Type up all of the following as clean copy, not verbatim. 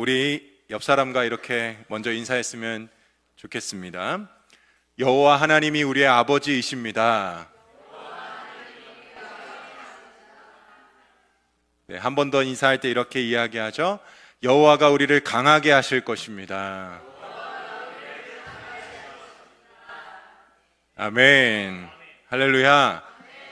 우리 옆 사람과 이렇게 먼저 인사했으면 좋겠습니다. 여호와 하나님이 우리의 아버지이십니다. 네, 한 번 더 인사할 때 이렇게 이야기하죠. 여호와가 우리를 강하게 하실 것입니다. 아멘. 할렐루야.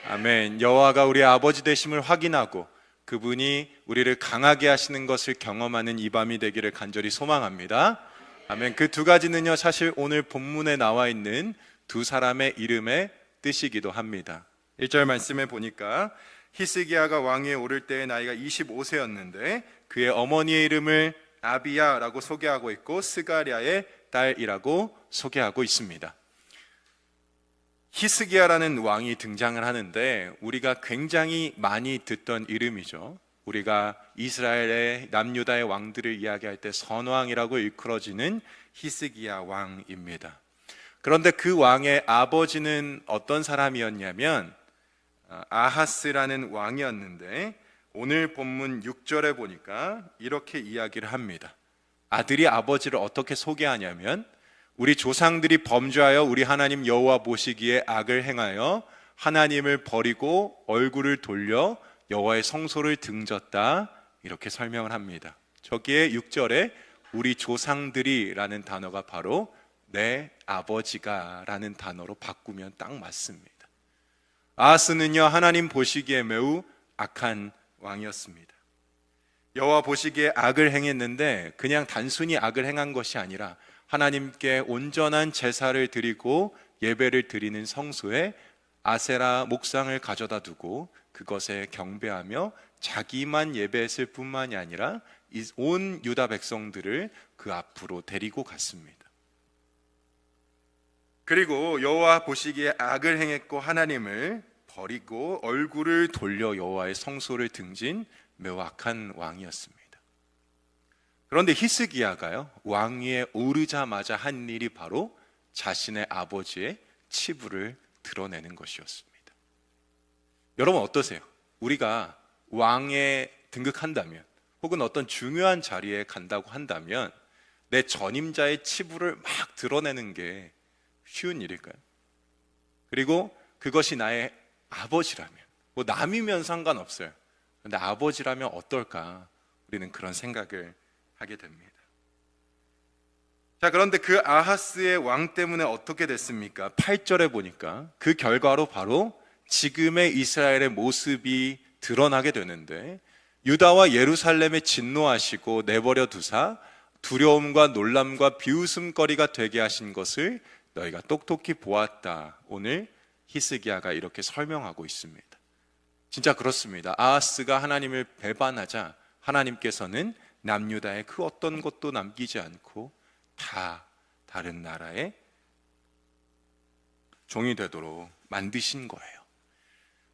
아멘. 여호와가 우리의 아버지 되심을 확인하고 그분이 우리를 강하게 하시는 것을 경험하는 이 밤이 되기를 간절히 소망합니다. 아멘. 그 두 가지는요, 사실 오늘 본문에 나와 있는 두 사람의 이름의 뜻이기도 합니다. 1절 말씀에 보니까 히스기야가 왕위에 오를 때의 나이가 25세였는데 그의 어머니의 이름을 아비야라고 소개하고 있고 스가랴의 딸이라고 소개하고 있습니다. 히스기야라는 왕이 등장을 하는데 우리가 굉장히 많이 듣던 이름이죠. 우리가 이스라엘의 남유다의 왕들을 이야기할 때 선왕이라고 일컬어지는 히스기야 왕입니다. 그런데 그 왕의 아버지는 어떤 사람이었냐면 아하스라는 왕이었는데 오늘 본문 6절에 보니까 이렇게 이야기를 합니다. 아들이 아버지를 어떻게 소개하냐면 우리 조상들이 범죄하여 우리 하나님 여호와 보시기에 악을 행하여 하나님을 버리고 얼굴을 돌려 여호와의 성소를 등졌다, 이렇게 설명을 합니다. 저기에 6절에 우리 조상들이라는 단어가 바로 내 아버지가 라는 단어로 바꾸면 딱 맞습니다. 아하스는요, 하나님 보시기에 매우 악한 왕이었습니다. 여호와 보시기에 악을 행했는데 그냥 단순히 악을 행한 것이 아니라 하나님께 온전한 제사를 드리고 예배를 드리는 성소에 아세라 목상을 가져다 두고 그것에 경배하며 자기만 예배했을 뿐만이 아니라 온 유다 백성들을 그 앞으로 데리고 갔습니다. 그리고 여호와 보시기에 악을 행했고 하나님을 버리고 얼굴을 돌려 여호와의 성소를 등진 매우 악한 왕이었습니다. 그런데 히스기야가요, 왕위에 오르자마자 한 일이 바로 자신의 아버지의 치부를 드러내는 것이었습니다. 여러분 어떠세요? 우리가 왕에 등극한다면 혹은 어떤 중요한 자리에 간다고 한다면 내 전임자의 치부를 막 드러내는 게 쉬운 일일까요? 그리고 그것이 나의 아버지라면, 뭐 남이면 상관없어요. 그런데 아버지라면 어떨까? 우리는 그런 생각을 하게 됩니다. 자, 그런데 그 아하스의 왕 때문에 어떻게 됐습니까? 8절에 보니까 그 결과로 바로 지금의 이스라엘의 모습이 드러나게 되는데 유다와 예루살렘에 진노하시고 내버려 두사 두려움과 놀람과 비웃음거리가 되게 하신 것을 너희가 똑똑히 보았다. 오늘 히스기야가 이렇게 설명하고 있습니다. 진짜 그렇습니다. 아하스가 하나님을 배반하자 하나님께서는 남유다의 그 어떤 것도 남기지 않고 다 다른 나라의 종이 되도록 만드신 거예요.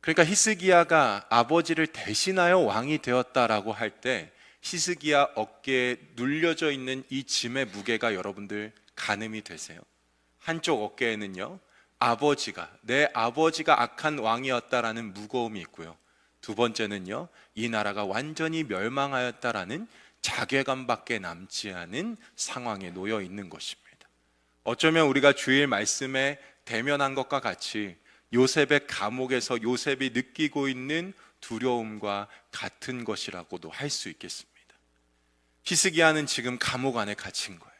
그러니까 히스기야가 아버지를 대신하여 왕이 되었다라고 할 때 히스기야 어깨에 눌려져 있는 이 짐의 무게가 여러분들 가늠이 되세요? 한쪽 어깨에는요, 내 아버지가 악한 왕이었다라는 무거움이 있고요. 두 번째는요, 이 나라가 완전히 멸망하였다라는 자괴감밖에 남지 않은 상황에 놓여 있는 것입니다. 어쩌면 우리가 주일 말씀에 대면한 것과 같이 요셉의 감옥에서 요셉이 느끼고 있는 두려움과 같은 것이라고도 할 수 있겠습니다. 히스기야는 지금 감옥 안에 갇힌 거예요.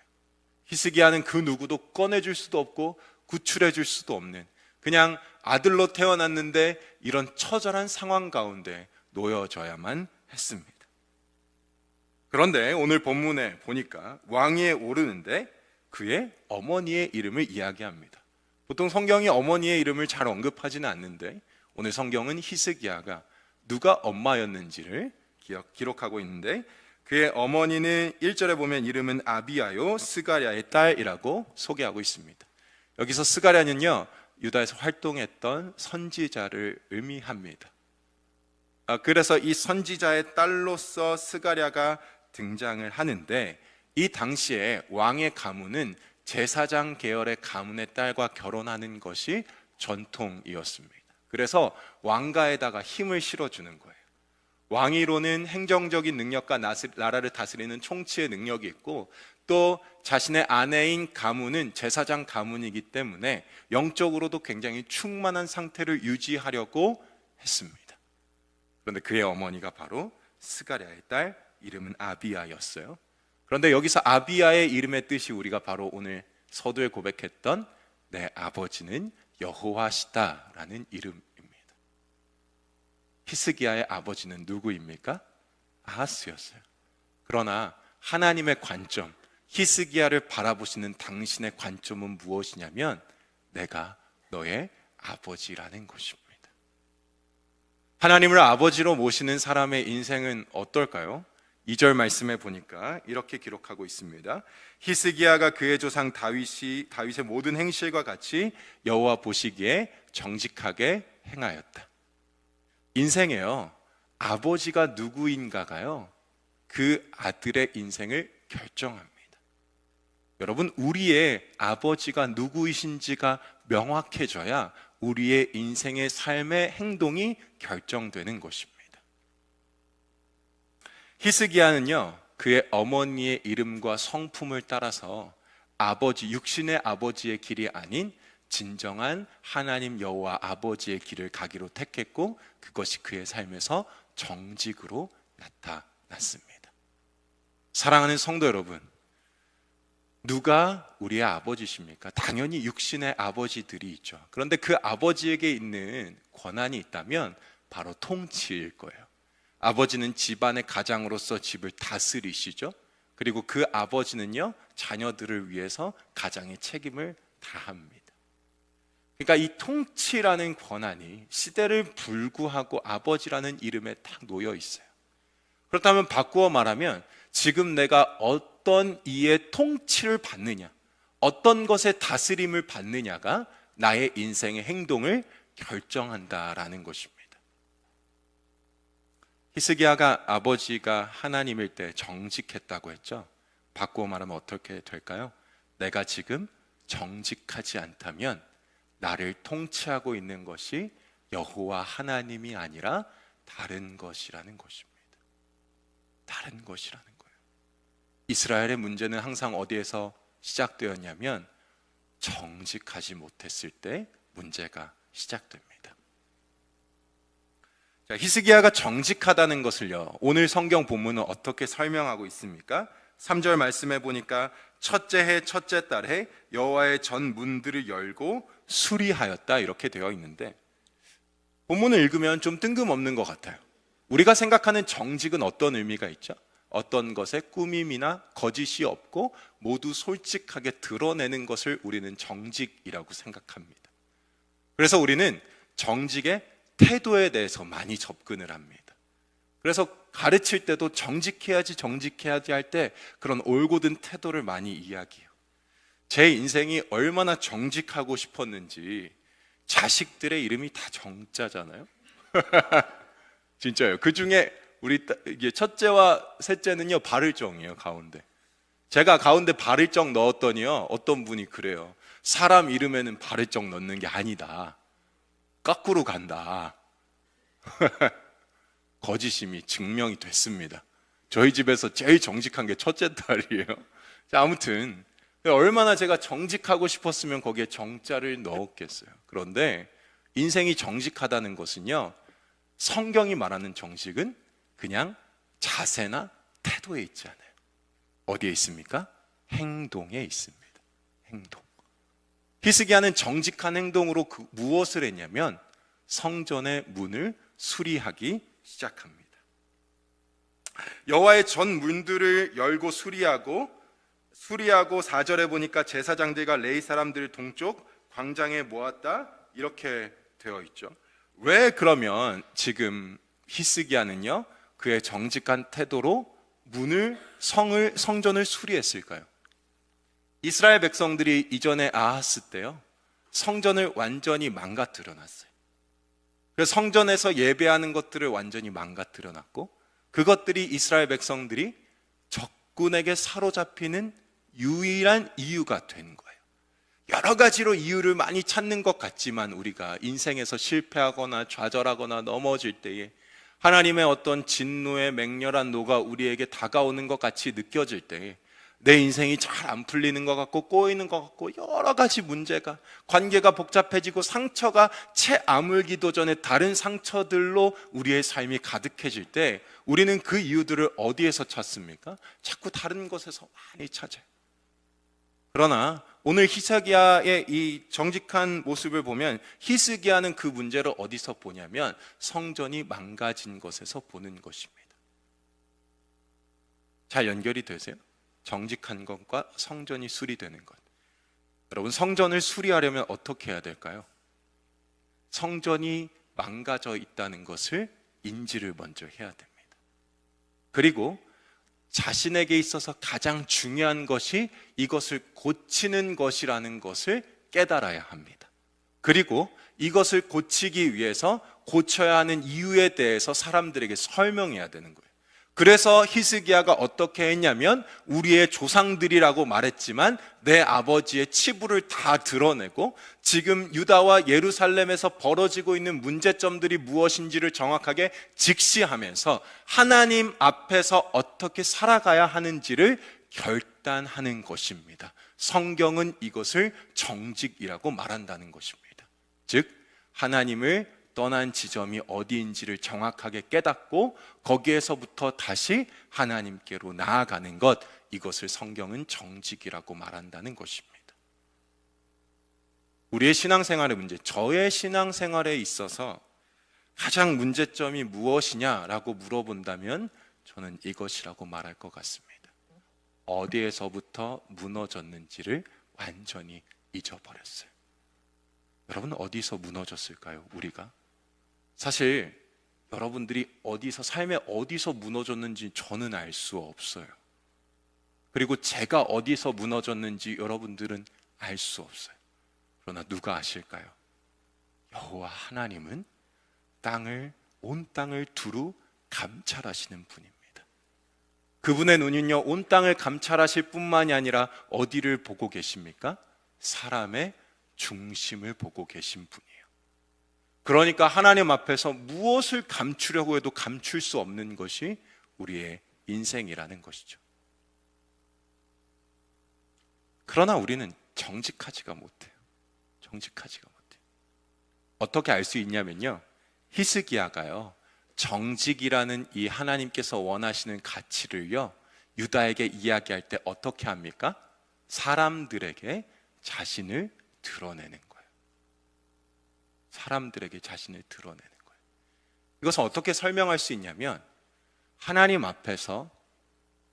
히스기야는 그 누구도 꺼내줄 수도 없고 구출해줄 수도 없는, 그냥 아들로 태어났는데 이런 처절한 상황 가운데 놓여져야만 했습니다. 그런데 오늘 본문에 보니까 왕위에 오르는데 그의 어머니의 이름을 이야기합니다. 보통 성경이 어머니의 이름을 잘 언급하지는 않는데 오늘 성경은 히스기야가 누가 엄마였는지를 기록하고 있는데 그의 어머니는 1절에 보면 이름은 아비야요 스가랴의 딸이라고 소개하고 있습니다. 여기서 스가랴는요, 유다에서 활동했던 선지자를 의미합니다. 그래서 이 선지자의 딸로서 스가랴가 등장을 하는데 이 당시에 왕의 가문은 제사장 계열의 가문의 딸과 결혼하는 것이 전통이었습니다. 그래서 왕가에다가 힘을 실어주는 거예요. 왕위로는 행정적인 능력과 나라를 다스리는 총치의 능력이 있고, 또 자신의 아내인 가문은 제사장 가문이기 때문에 영적으로도 굉장히 충만한 상태를 유지하려고 했습니다. 그런데 그의 어머니가 바로 스가랴의 딸, 이름은 아비야였어요. 그런데 여기서 아비야의 이름의 뜻이 우리가 바로 오늘 서두에 고백했던 내 아버지는 여호와시다라는 이름입니다. 히스기야의 아버지는 누구입니까? 아하스였어요. 그러나 하나님의 관점, 히스기야를 바라보시는 당신의 관점은 무엇이냐면 내가 너의 아버지라는 것입니다. 하나님을 아버지로 모시는 사람의 인생은 어떨까요? 2절 말씀에 보니까 이렇게 기록하고 있습니다. 히스기야가 그의 조상 다윗의 모든 행실과 같이 여호와 보시기에 정직하게 행하였다. 인생에요, 아버지가 누구인가가요, 그 아들의 인생을 결정합니다. 여러분, 우리의 아버지가 누구이신지가 명확해져야 우리의 인생의 삶의 행동이 결정되는 것입니다. 히스기야는요, 그의 어머니의 이름과 성품을 따라서 아버지, 육신의 아버지의 길이 아닌 진정한 하나님 여호와 아버지의 길을 가기로 택했고, 그것이 그의 삶에서 정직으로 나타났습니다. 사랑하는 성도 여러분, 누가 우리의 아버지십니까? 당연히 육신의 아버지들이 있죠. 그런데 그 아버지에게 있는 권한이 있다면 바로 통치일 거예요. 아버지는 집안의 가장으로서 집을 다스리시죠. 그리고 그 아버지는요, 자녀들을 위해서 가장의 책임을 다합니다. 그러니까 이 통치라는 권한이 시대를 불구하고 아버지라는 이름에 딱 놓여 있어요. 그렇다면 바꾸어 말하면 지금 내가 어떤 이의 통치를 받느냐, 어떤 것의 다스림을 받느냐가 나의 인생의 행동을 결정한다라는 것입니다. 히스기야가 아버지가 하나님일 때 정직했다고 했죠. 바꾸어 말하면 어떻게 될까요? 내가 지금 정직하지 않다면 나를 통치하고 있는 것이 여호와 하나님이 아니라 다른 것이라는 것입니다. 다른 것이라는 거예요. 이스라엘의 문제는 항상 어디에서 시작되었냐면 정직하지 못했을 때 문제가 시작됩니다. 자, 히스기야가 정직하다는 것을요, 오늘 성경 본문은 어떻게 설명하고 있습니까? 3절 말씀해 보니까 첫째 해 첫째 달에 여호와의 전 문들을 열고 수리하였다 이렇게 되어 있는데, 본문을 읽으면 좀 뜬금없는 것 같아요. 우리가 생각하는 정직은 어떤 의미가 있죠? 어떤 것에 꾸밈이나 거짓이 없고 모두 솔직하게 드러내는 것을 우리는 정직이라고 생각합니다. 그래서 우리는 정직의 태도에 대해서 많이 접근을 합니다. 그래서 가르칠 때도 정직해야지 할 때 그런 올곧은 태도를 많이 이야기해요. 제 인생이 얼마나 정직하고 싶었는지, 자식들의 이름이 다 정자잖아요. 진짜요. 그 중에 우리 첫째와 셋째는요, 발을정이에요. 가운데 제가 가운데 발을정 넣었더니요, 어떤 분이 그래요. 사람 이름에는 발을정 넣는 게 아니다, 거꾸로 간다. 거짓임이 증명이 됐습니다. 저희 집에서 제일 정직한 게 첫째 딸이에요. 자, 아무튼 얼마나 제가 정직하고 싶었으면 거기에 정자를 넣었겠어요. 그런데 인생이 정직하다는 것은요, 성경이 말하는 정직은 그냥 자세나 태도에 있지 않아요. 어디에 있습니까? 행동에 있습니다. 행동. 히스기야는 정직한 행동으로 무엇을 했냐면 성전의 문을 수리하기 시작합니다. 여호와의 전 문들을 열고 수리하고 4절에 보니까 제사장들과 레위 사람들을 동쪽 광장에 모았다 이렇게 되어 있죠. 왜 그러면 지금 히스기야는요, 그의 정직한 태도로 성전을 수리했을까요? 이스라엘 백성들이 이전에 아하스 때요, 성전을 완전히 망가뜨려 놨어요. 그래서 성전에서 예배하는 것들을 완전히 망가뜨려 놨고, 그것들이 이스라엘 백성들이 적군에게 사로잡히는 유일한 이유가 된 거예요. 여러 가지로 이유를 많이 찾는 것 같지만 우리가 인생에서 실패하거나 좌절하거나 넘어질 때에 하나님의 어떤 진노의 맹렬한 노가 우리에게 다가오는 것 같이 느껴질 때, 내 인생이 잘 안 풀리는 것 같고 꼬이는 것 같고 여러 가지 문제가, 관계가 복잡해지고 상처가 채 아물기도 전에 다른 상처들로 우리의 삶이 가득해질 때, 우리는 그 이유들을 어디에서 찾습니까? 자꾸 다른 곳에서 많이 찾아요. 그러나 오늘 히스기야의 이 정직한 모습을 보면, 히스기야는 그 문제를 어디서 보냐면 성전이 망가진 것에서 보는 것입니다. 잘 연결이 되세요? 정직한 것과 성전이 수리되는 것. 여러분, 성전을 수리하려면 어떻게 해야 될까요? 성전이 망가져 있다는 것을 인지를 먼저 해야 됩니다. 그리고 자신에게 있어서 가장 중요한 것이 이것을 고치는 것이라는 것을 깨달아야 합니다. 그리고 이것을 고치기 위해서 고쳐야 하는 이유에 대해서 사람들에게 설명해야 되는 거예요. 그래서 히스기야가 어떻게 했냐면, 우리의 조상들이라고 말했지만 내 아버지의 치부를 다 드러내고 지금 유다와 예루살렘에서 벌어지고 있는 문제점들이 무엇인지를 정확하게 직시하면서 하나님 앞에서 어떻게 살아가야 하는지를 결단하는 것입니다. 성경은 이것을 정직이라고 말한다는 것입니다. 즉, 하나님을 떠난 지점이 어디인지를 정확하게 깨닫고 거기에서부터 다시 하나님께로 나아가는 것, 이것을 성경은 정직이라고 말한다는 것입니다. 우리의 신앙생활의 문제, 저의 신앙생활에 있어서 가장 문제점이 무엇이냐라고 물어본다면 저는 이것이라고 말할 것 같습니다. 어디에서부터 무너졌는지를 완전히 잊어버렸어요. 여러분, 어디서 무너졌을까요? 우리가? 사실 여러분들이 어디서, 삶에 어디서 무너졌는지 저는 알 수 없어요. 그리고 제가 어디서 무너졌는지 여러분들은 알 수 없어요. 그러나 누가 아실까요? 여호와 하나님은 온 땅을 두루 감찰하시는 분입니다. 그분의 눈은요, 온 땅을 감찰하실 뿐만이 아니라 어디를 보고 계십니까? 사람의 중심을 보고 계신 분이에요. 그러니까 하나님 앞에서 무엇을 감추려고 해도 감출 수 없는 것이 우리의 인생이라는 것이죠. 그러나 우리는 정직하지가 못해요. 어떻게 알 수 있냐면요, 히스기야가요, 정직이라는 이 하나님께서 원하시는 가치를요, 유다에게 이야기할 때 어떻게 합니까? 사람들에게 자신을 드러내는 거예요. 사람들에게 자신을 드러내는 거예요. 이것은 어떻게 설명할 수 있냐면, 하나님 앞에서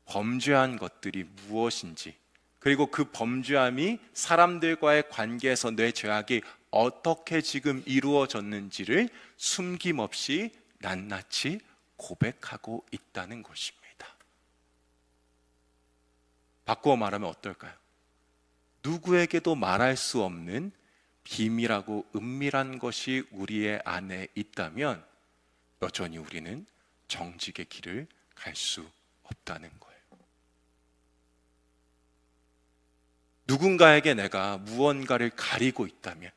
범죄한 것들이 무엇인지, 그리고 그 범죄함이 사람들과의 관계에서 내 죄악이 어떻게 지금 이루어졌는지를 숨김없이 낱낱이 고백하고 있다는 것입니다. 바꾸어 말하면 어떨까요? 누구에게도 말할 수 없는 비밀하고 은밀한 것이 우리의 안에 있다면 여전히 우리는 정직의 길을 갈 수 없다는 거예요. 누군가에게 내가 무언가를 가리고 있다면,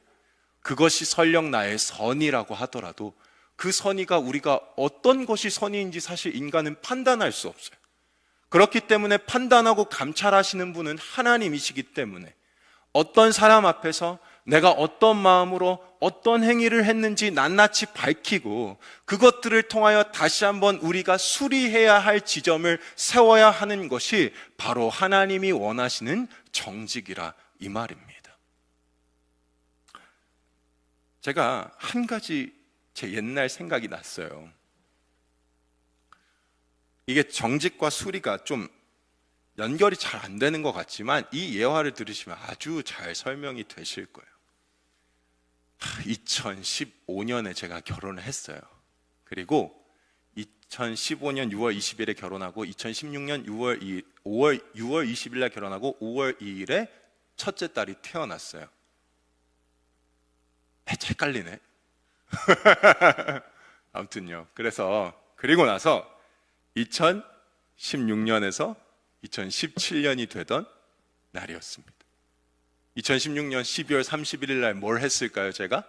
그것이 설령 나의 선이라고 하더라도 그 선의가 우리가 어떤 것이 선의인지 사실 인간은 판단할 수 없어요. 그렇기 때문에 판단하고 감찰하시는 분은 하나님이시기 때문에 어떤 사람 앞에서 내가 어떤 마음으로 어떤 행위를 했는지 낱낱이 밝히고 그것들을 통하여 다시 한번 우리가 수리해야 할 지점을 세워야 하는 것이 바로 하나님이 원하시는 정직이라 이 말입니다. 제가 한 가지 제 옛날 생각이 났어요. 이게 정직과 수리가 좀 연결이 잘 안 되는 것 같지만 이 예화를 들으시면 아주 잘 설명이 되실 거예요. 2015년에 제가 결혼을 했어요. 그리고 2015년 6월 20일에 결혼하고 2016년 6월 20일 날 결혼하고 5월 2일에 첫째 딸이 태어났어요. 헷갈리네. 아무튼요. 그리고 나서 2016년에서 2017년이 되던 날이었습니다. 2016년 12월 31일 날 뭘 했을까요? 제가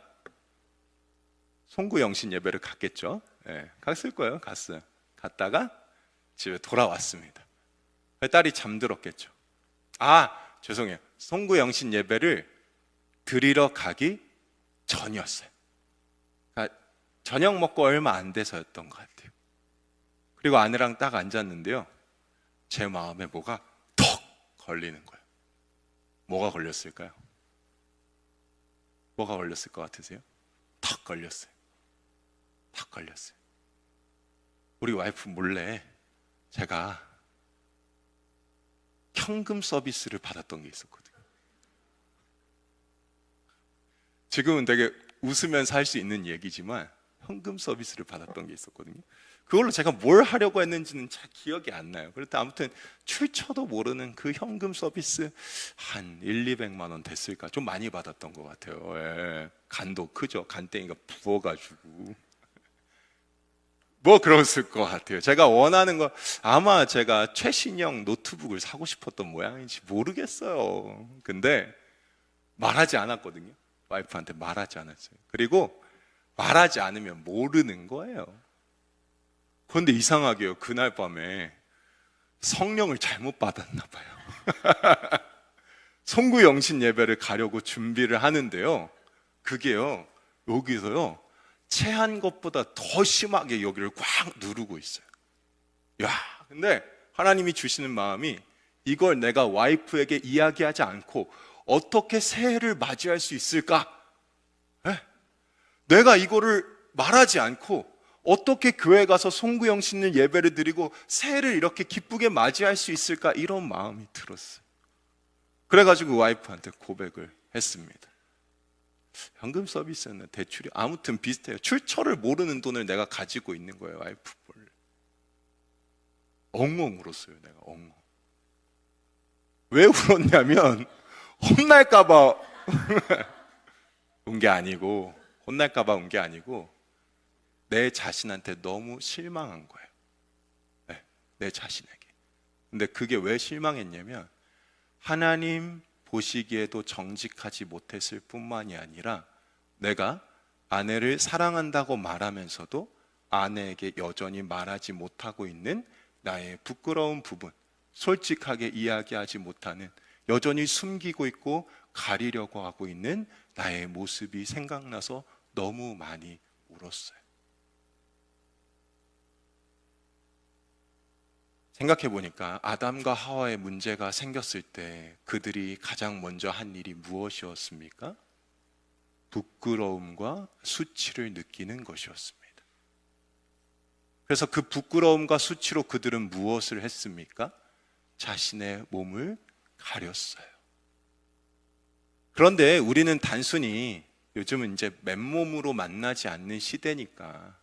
송구영신 예배를 갔겠죠. 갔을 거예요. 갔어요. 갔다가 집에 돌아왔습니다. 딸이 잠들었겠죠. 죄송해요. 송구영신 예배를 드리러 가기 전이었어요. 그러니까 저녁 먹고 얼마 안 돼서였던 것 같아요. 그리고 아내랑 딱 앉았는데요, 제 마음에 뭐가 턱 걸리는 거예요. 뭐가 걸렸을까요? 뭐가 걸렸을 것 같으세요? 턱 걸렸어요. 턱 걸렸어요. 우리 와이프 몰래 제가 현금 서비스를 받았던 게 있었거든요. 지금은 되게 웃으면서 할 수 있는 얘기지만 현금 서비스를 받았던 게 있었거든요. 그걸로 제가 뭘 하려고 했는지는 잘 기억이 안 나요. 그런데 아무튼 출처도 모르는 그 현금 서비스 한 200만 원 됐을까? 좀 많이 받았던 것 같아요. 간도 크죠. 간땡이가 부어가지고 뭐 그랬을 것 같아요. 제가 원하는 거, 아마 제가 최신형 노트북을 사고 싶었던 모양인지 모르겠어요. 근데 말하지 않았거든요. 와이프한테 말하지 않았어요. 그리고 말하지 않으면 모르는 거예요. 그런데 이상하게요, 그날 밤에 성령을 잘못 받았나 봐요. 송구영신 예배를 가려고 준비를 하는데요, 그게요, 여기서요 체한 것보다 더 심하게 여기를 꽉 누르고 있어요. 근데 하나님이 주시는 마음이, 이걸 내가 와이프에게 이야기하지 않고 어떻게 새해를 맞이할 수 있을까? 내가 이거를 말하지 않고 어떻게 교회 가서 송구영신 예배를 드리고 새해를 이렇게 기쁘게 맞이할 수 있을까? 이런 마음이 들었어요. 그래가지고 와이프한테 고백을 했습니다. 현금 서비스였나 대출이 아무튼 비슷해요. 출처를 모르는 돈을 내가 가지고 있는 거예요. 와이프 볼. 엉엉 울었어요. 내가 엉엉. 왜 울었냐면 혼날까봐 운 게 아니고, 혼날까봐 운 게 아니고, 내 자신한테 너무 실망한 거예요. 내 자신에게. 근데 그게 왜 실망했냐면, 하나님 보시기에도 정직하지 못했을 뿐만이 아니라 내가 아내를 사랑한다고 말하면서도 아내에게 여전히 말하지 못하고 있는 나의 부끄러운 부분, 솔직하게 이야기하지 못하는, 여전히 숨기고 있고 가리려고 하고 있는 나의 모습이 생각나서 너무 많이 울었어요. 생각해 보니까 아담과 하와의 문제가 생겼을 때 그들이 가장 먼저 한 일이 무엇이었습니까? 부끄러움과 수치를 느끼는 것이었습니다. 그래서 그 부끄러움과 수치로 그들은 무엇을 했습니까? 자신의 몸을 가렸어요. 그런데 우리는 단순히 요즘은 이제 맨몸으로 만나지 않는 시대니까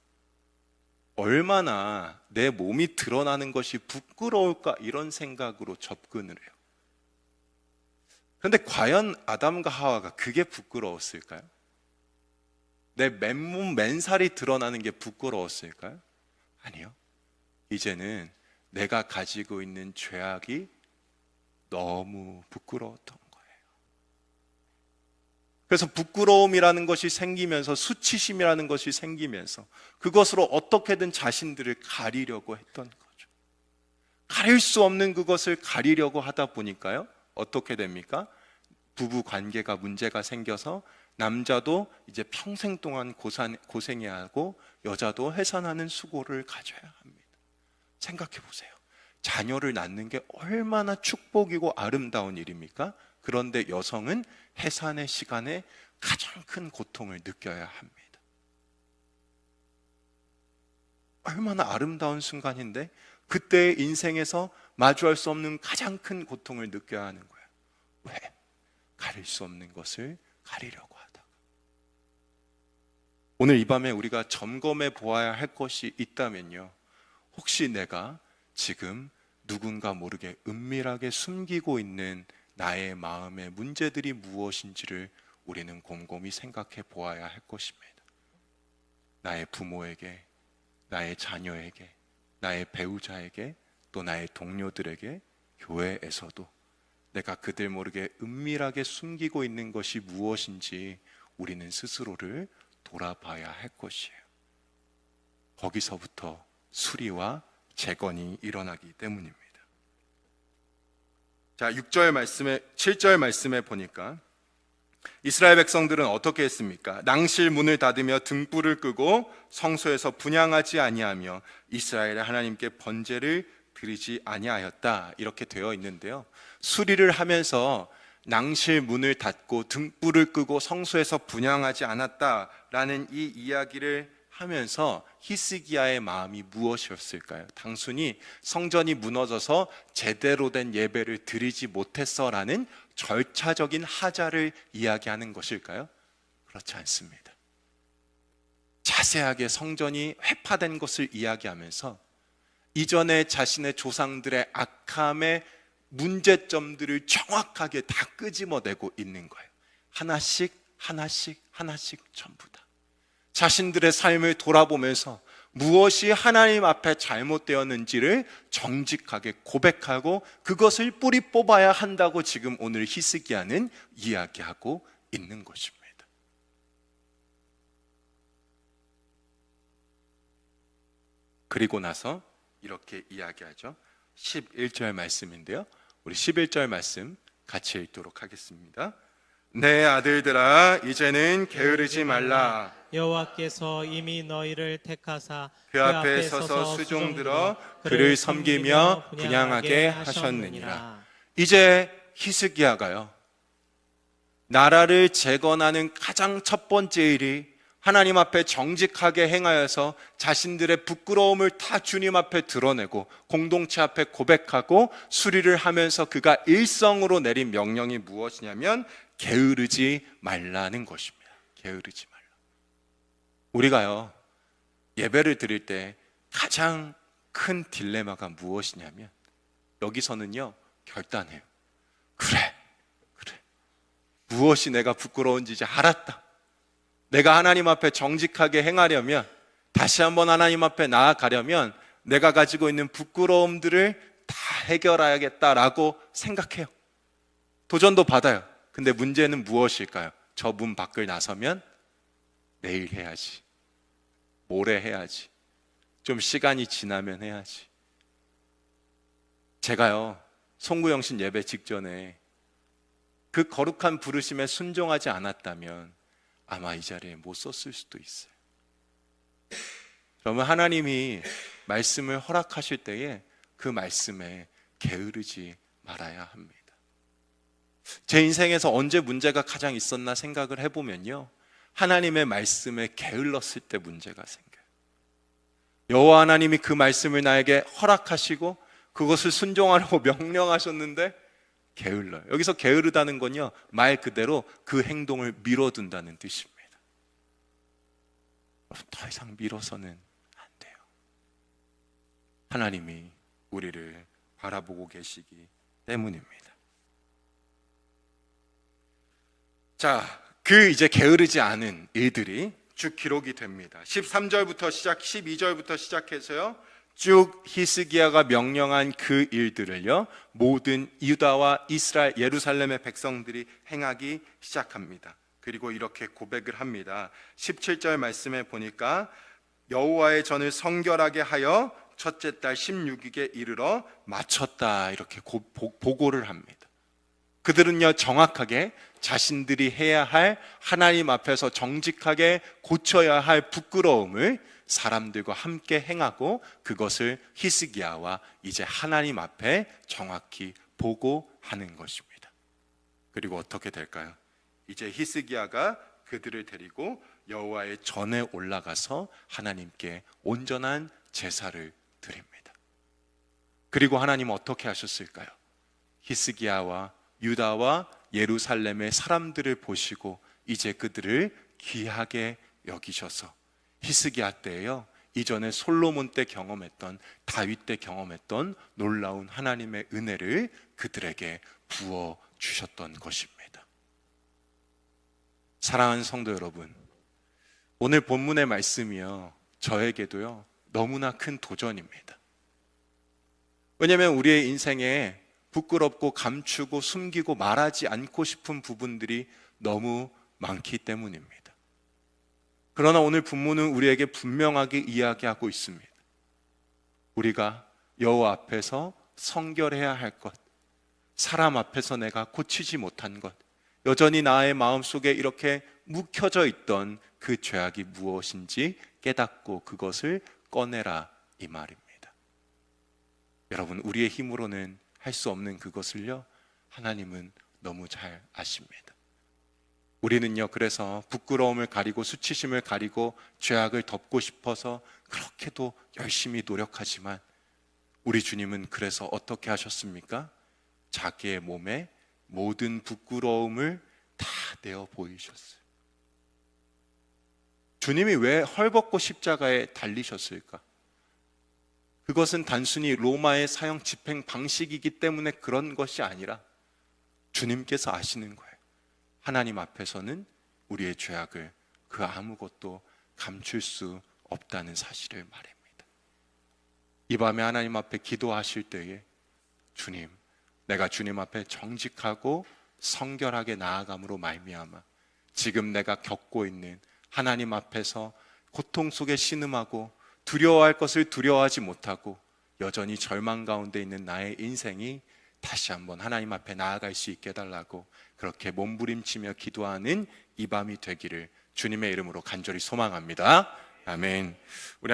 얼마나 내 몸이 드러나는 것이 부끄러울까, 이런 생각으로 접근을 해요. 그런데 과연 아담과 하와가 그게 부끄러웠을까요? 내 맨몸 맨살이 드러나는 게 부끄러웠을까요? 아니요. 이제는 내가 가지고 있는 죄악이 너무 부끄러웠던 거예요. 그래서 부끄러움이라는 것이 생기면서, 수치심이라는 것이 생기면서 그것으로 어떻게든 자신들을 가리려고 했던 거죠. 가릴 수 없는 그것을 가리려고 하다 보니까요, 어떻게 됩니까? 부부 관계가 문제가 생겨서 남자도 이제 평생 동안 고생해야 하고 여자도 해산하는 수고를 가져야 합니다. 생각해 보세요. 자녀를 낳는 게 얼마나 축복이고 아름다운 일입니까? 그런데 여성은 해산의 시간에 가장 큰 고통을 느껴야 합니다. 얼마나 아름다운 순간인데 그때의 인생에서 마주할 수 없는 가장 큰 고통을 느껴야 하는 거예요. 왜? 가릴 수 없는 것을 가리려고 하다가. 오늘 이 밤에 우리가 점검해 보아야 할 것이 있다면요, 혹시 내가 지금 누군가 모르게 은밀하게 숨기고 있는 나의 마음의 문제들이 무엇인지를 우리는 곰곰이 생각해 보아야 할 것입니다. 나의 부모에게, 나의 자녀에게, 나의 배우자에게, 또 나의 동료들에게, 교회에서도 내가 그들 모르게 은밀하게 숨기고 있는 것이 무엇인지 우리는 스스로를 돌아봐야 할 것이에요. 거기서부터 수리와 재건이 일어나기 때문입니다. 자, 7절 말씀에 보니까 이스라엘 백성들은 어떻게 했습니까? 낭실 문을 닫으며 등불을 끄고 성소에서 분향하지 아니하며 이스라엘의 하나님께 번제를 드리지 아니하였다, 이렇게 되어 있는데요. 수리를 하면서 낭실 문을 닫고 등불을 끄고 성소에서 분향하지 않았다라는 이 이야기를 하면서 히스기야의 마음이 무엇이었을까요? 단순히 성전이 무너져서 제대로 된 예배를 드리지 못했어라는 절차적인 하자를 이야기하는 것일까요? 그렇지 않습니다. 자세하게 성전이 회파된 것을 이야기하면서 이전에 자신의 조상들의 악함의 문제점들을 정확하게 다 끄집어내고 있는 거예요. 하나씩 전부 다 자신들의 삶을 돌아보면서 무엇이 하나님 앞에 잘못되었는지를 정직하게 고백하고 그것을 뿌리 뽑아야 한다고 지금 오늘 히스기야는 이야기하고 있는 것입니다. 그리고 나서 이렇게 이야기하죠. 11절 말씀인데요. 우리 11절 말씀 같이 읽도록 하겠습니다. 내 아들들아, 이제는 게으르지 말라. 여호와께서 이미 너희를 택하사 그 앞에 서서 수종들어 그를 섬기며 분향하게 하셨느니라. 이제 히스기야가요, 나라를 재건하는 가장 첫 번째 일이 하나님 앞에 정직하게 행하여서 자신들의 부끄러움을 다 주님 앞에 드러내고 공동체 앞에 고백하고 수리를 하면서 그가 일성으로 내린 명령이 무엇이냐면 게으르지 말라는 것입니다. 게으르지 말라. 우리가요, 예배를 드릴 때 가장 큰 딜레마가 무엇이냐면 여기서는요, 결단해요. 그래, 무엇이 내가 부끄러운지 이제 알았다. 내가 하나님 앞에 정직하게 행하려면, 다시 한번 하나님 앞에 나아가려면 내가 가지고 있는 부끄러움들을 다 해결해야겠다라고 생각해요. 도전도 받아요. 근데 문제는 무엇일까요? 저 문 밖을 나서면 내일 해야지, 모레 해야지, 좀 시간이 지나면 해야지. 제가요, 송구영신 예배 직전에 그 거룩한 부르심에 순종하지 않았다면 아마 이 자리에 못 섰을 수도 있어요. 그러면 하나님이 말씀을 허락하실 때에 그 말씀에 게으르지 말아야 합니다. 제 인생에서 언제 문제가 가장 있었나 생각을 해보면요, 하나님의 말씀에 게을렀을 때 문제가 생겨요. 여호와 하나님이 그 말씀을 나에게 허락하시고 그것을 순종하라고 명령하셨는데 게을러요. 여기서 게으르다는 건요, 말 그대로 그 행동을 미뤄둔다는 뜻입니다. 더 이상 미뤄서는 안 돼요. 하나님이 우리를 바라보고 계시기 때문입니다. 자, 그 이제 게으르지 않은 일들이 쭉 기록이 됩니다. 13절부터 12절부터 시작해서요, 쭉 히스기야가 명령한 그 일들을요, 모든 유다와 이스라엘, 예루살렘의 백성들이 행하기 시작합니다. 그리고 이렇게 고백을 합니다. 17절 말씀에 보니까 여호와의 전을 성결하게 하여 첫째 달 16일에 이르러 마쳤다, 이렇게 보고를 합니다. 그들은요, 정확하게 자신들이 해야 할, 하나님 앞에서 정직하게 고쳐야 할 부끄러움을 사람들과 함께 행하고 그것을 히스기야와 이제 하나님 앞에 정확히 보고하는 것입니다. 그리고 어떻게 될까요? 이제 히스기야가 그들을 데리고 여호와의 전에 올라가서 하나님께 온전한 제사를 드립니다. 그리고 하나님은 어떻게 하셨을까요? 히스기야와 유다와 예루살렘의 사람들을 보시고 이제 그들을 귀하게 여기셔서 히스기야 때에요, 이전에 솔로몬 때 경험했던, 다윗 때 경험했던 놀라운 하나님의 은혜를 그들에게 부어 주셨던 것입니다. 사랑하는 성도 여러분, 오늘 본문의 말씀이요, 저에게도요 너무나 큰 도전입니다. 왜냐하면 우리의 인생에 부끄럽고 감추고 숨기고 말하지 않고 싶은 부분들이 너무 많기 때문입니다. 그러나 오늘 본문은 우리에게 분명하게 이야기하고 있습니다. 우리가 여호와 앞에서 성결해야 할 것, 사람 앞에서 내가 고치지 못한 것, 여전히 나의 마음속에 이렇게 묵혀져 있던 그 죄악이 무엇인지 깨닫고 그것을 꺼내라, 이 말입니다. 여러분, 우리의 힘으로는 할 수 없는 그것을요, 하나님은 너무 잘 아십니다. 우리는요, 그래서 부끄러움을 가리고 수치심을 가리고 죄악을 덮고 싶어서 그렇게도 열심히 노력하지만 우리 주님은 그래서 어떻게 하셨습니까? 자기의 몸에 모든 부끄러움을 다 내어 보이셨어요. 주님이 왜 헐벗고 십자가에 달리셨을까? 그것은 단순히 로마의 사형 집행 방식이기 때문에 그런 것이 아니라 주님께서 아시는 거예요. 하나님 앞에서는 우리의 죄악을 그 아무것도 감출 수 없다는 사실을 말합니다. 이 밤에 하나님 앞에 기도하실 때에 주님, 내가 주님 앞에 정직하고 성결하게 나아감으로 말미암아 지금 내가 겪고 있는 하나님 앞에서 고통 속에 신음하고 두려워할 것을 두려워하지 못하고 여전히 절망 가운데 있는 나의 인생이 다시 한번 하나님 앞에 나아갈 수 있게 해달라고 그렇게 몸부림치며 기도하는 이 밤이 되기를 주님의 이름으로 간절히 소망합니다. 아멘. 우리